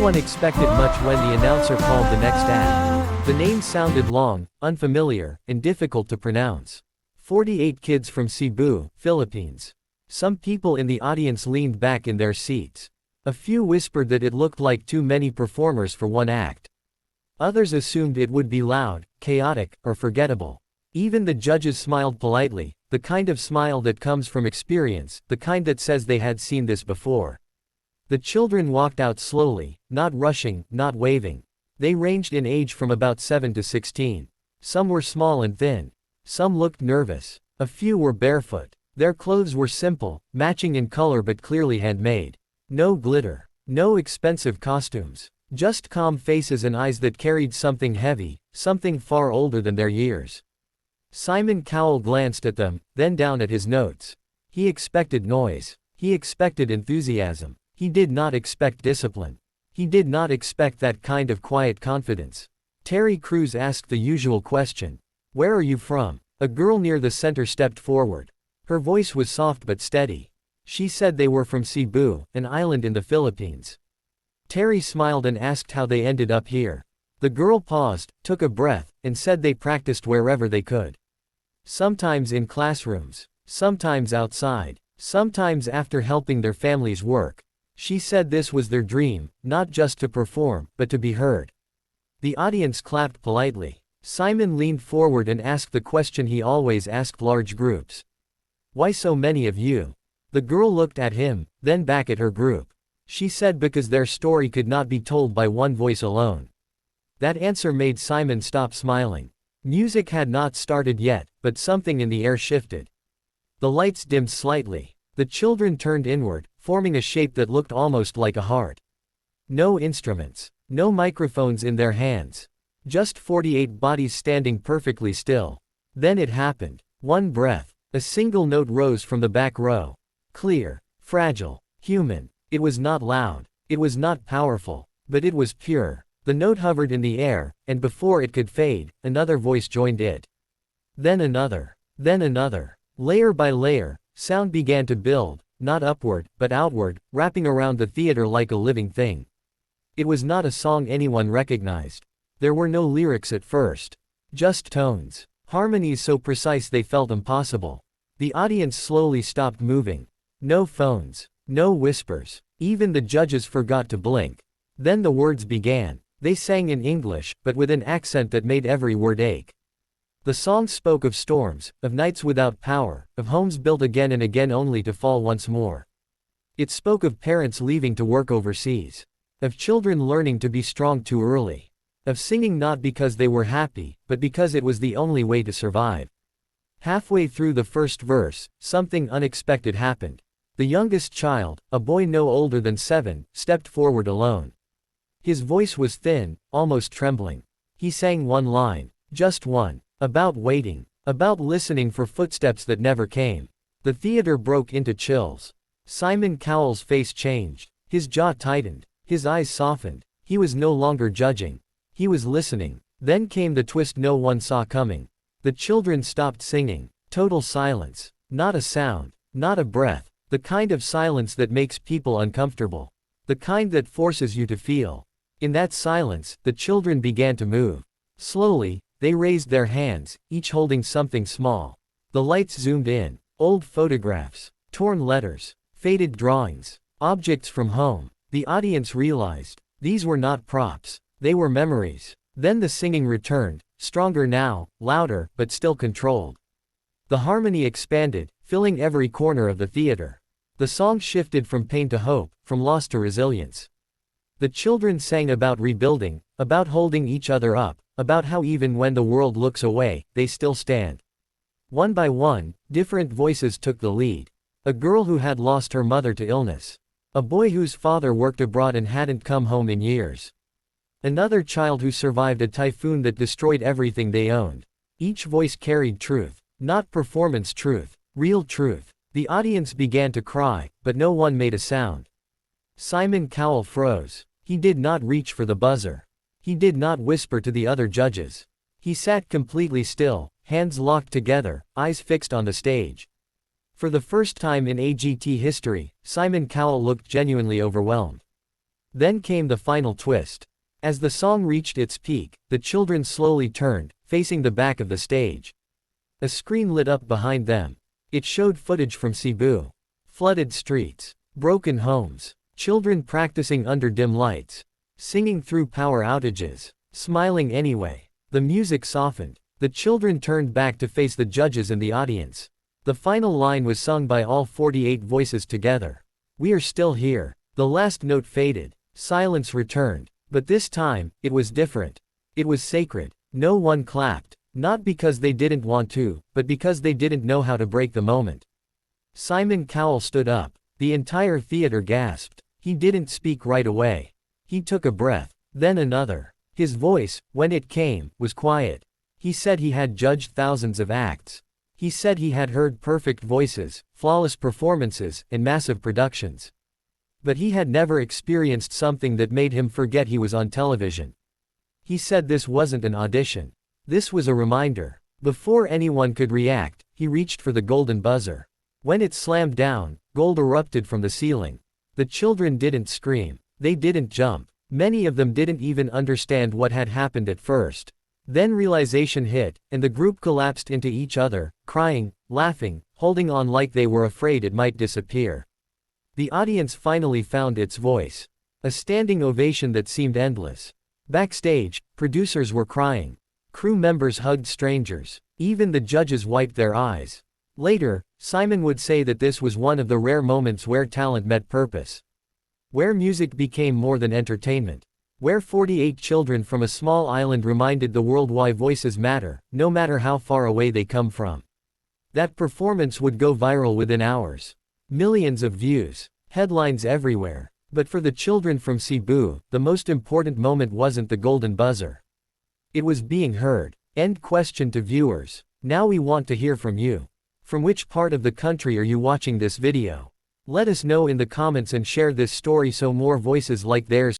one expected much when the announcer called the next act. The name sounded long, unfamiliar, and difficult to pronounce. 48 kids from Cebu, Philippines. Some people in the audience leaned back in their seats. A few whispered that it looked like too many performers for one act. Others assumed it would be loud, chaotic, or forgettable. Even the judges smiled politely, the kind of smile that comes from experience, the kind that says they had seen this before. The children walked out slowly, not rushing, not waving. They ranged in age from about 7 to 16. Some were small and thin. Some looked nervous. A few were barefoot. Their clothes were simple, matching in color but clearly handmade. No glitter. No expensive costumes. Just calm faces and eyes that carried something heavy, something far older than their years. Simon Cowell glanced at them, then down at his notes. He expected noise. He expected enthusiasm. He did not expect discipline. He did not expect that kind of quiet confidence. Terry Crews asked the usual question. "Where are you from?" A girl near the center stepped forward. Her voice was soft but steady. She said they were from Cebu, an island in the Philippines. Terry smiled and asked how they ended up here. The girl paused, took a breath, and said they practiced wherever they could. Sometimes in classrooms, sometimes outside, sometimes after helping their families work. She said this was their dream, not just to perform, but to be heard. The audience clapped politely. Simon leaned forward and asked the question he always asked large groups. "Why so many of you?" The girl looked at him, then back at her group. She said because their story could not be told by one voice alone. That answer made Simon stop smiling. Music had not started yet, but something in the air shifted. The lights dimmed slightly. The children turned inward, forming a shape that looked almost like a heart. No instruments. No microphones in their hands. Just 48 bodies standing perfectly still. Then it happened. One breath. A single note rose from the back row. Clear. Fragile. Human. It was not loud. It was not powerful. But it was pure. The note hovered in the air, and before it could fade, another voice joined it. Then another. Then another. Layer by layer, sound began to build, not upward, but outward, wrapping around the theater like a living thing. It was not a song anyone recognized. There were no lyrics at first. Just tones. Harmonies so precise they felt impossible. The audience slowly stopped moving. No phones. No whispers. Even the judges forgot to blink. Then the words began. They sang in English, but with an accent that made every word ache. The song spoke of storms, of nights without power, of homes built again and again only to fall once more. It spoke of parents leaving to work overseas. Of children learning to be strong too early. Of singing not because they were happy, but because it was the only way to survive. Halfway through the first verse, something unexpected happened. The youngest child, a boy no older than 7, stepped forward alone. His voice was thin, almost trembling. He sang one line. Just one. About waiting. About listening for footsteps that never came. The theater broke into chills. Simon Cowell's face changed. His jaw tightened. His eyes softened. He was no longer judging. He was listening. Then came the twist no one saw coming. The children stopped singing. Total silence. Not a sound. Not a breath. The kind of silence that makes people uncomfortable. The kind that forces you to feel. In that silence, the children began to move. Slowly, they raised their hands, each holding something small. The lights zoomed in. Old photographs. Torn letters. Faded drawings. Objects from home. The audience realized. These were not props. They were memories. Then the singing returned, stronger now, louder, but still controlled. The harmony expanded, filling every corner of the theater. The song shifted from pain to hope, from loss to resilience. The children sang about rebuilding, about holding each other up, about how even when the world looks away, they still stand. One by one, different voices took the lead. A girl who had lost her mother to illness. A boy whose father worked abroad and hadn't come home in years. Another child who survived a typhoon that destroyed everything they owned. Each voice carried truth. Not performance truth. Real truth. The audience began to cry, but no one made a sound. Simon Cowell froze. He did not reach for the buzzer. He did not whisper to the other judges. He sat completely still, hands locked together, eyes fixed on the stage. For the first time in AGT history, Simon Cowell looked genuinely overwhelmed. Then came the final twist. As the song reached its peak, the children slowly turned, facing the back of the stage. A screen lit up behind them. It showed footage from Cebu. Flooded streets. Broken homes. Children practicing under dim lights. Singing through power outages. Smiling anyway. The music softened. The children turned back to face the judges and the audience. The final line was sung by all 48 voices together. "We are still here." The last note faded. Silence returned. But this time, it was different. It was sacred. No one clapped. Not because they didn't want to, but because they didn't know how to break the moment. Simon Cowell stood up. The entire theater gasped. He didn't speak right away. He took a breath, then another. His voice, when it came, was quiet. He said he had judged thousands of acts. He said he had heard perfect voices, flawless performances, and massive productions. But he had never experienced something that made him forget he was on television. He said this wasn't an audition. This was a reminder. Before anyone could react, he reached for the golden buzzer. When it slammed down, gold erupted from the ceiling. The children didn't scream. They didn't jump. Many of them didn't even understand what had happened at first. Then realization hit, and the group collapsed into each other, crying, laughing, holding on like they were afraid it might disappear. The audience finally found its voice. A standing ovation that seemed endless. Backstage, producers were crying. Crew members hugged strangers. Even the judges wiped their eyes. Later, Simon would say that this was one of the rare moments where talent met purpose. Where music became more than entertainment. Where 48 children from a small island reminded the world why voices matter, no matter how far away they come from. That performance would go viral within hours. Millions of views. Headlines everywhere. But for the children from Cebu, the most important moment wasn't the golden buzzer. It was being heard. End question to viewers. Now we want to hear from you. From which part of the country are you watching this video? Let us know in the comments and share this story so more voices like theirs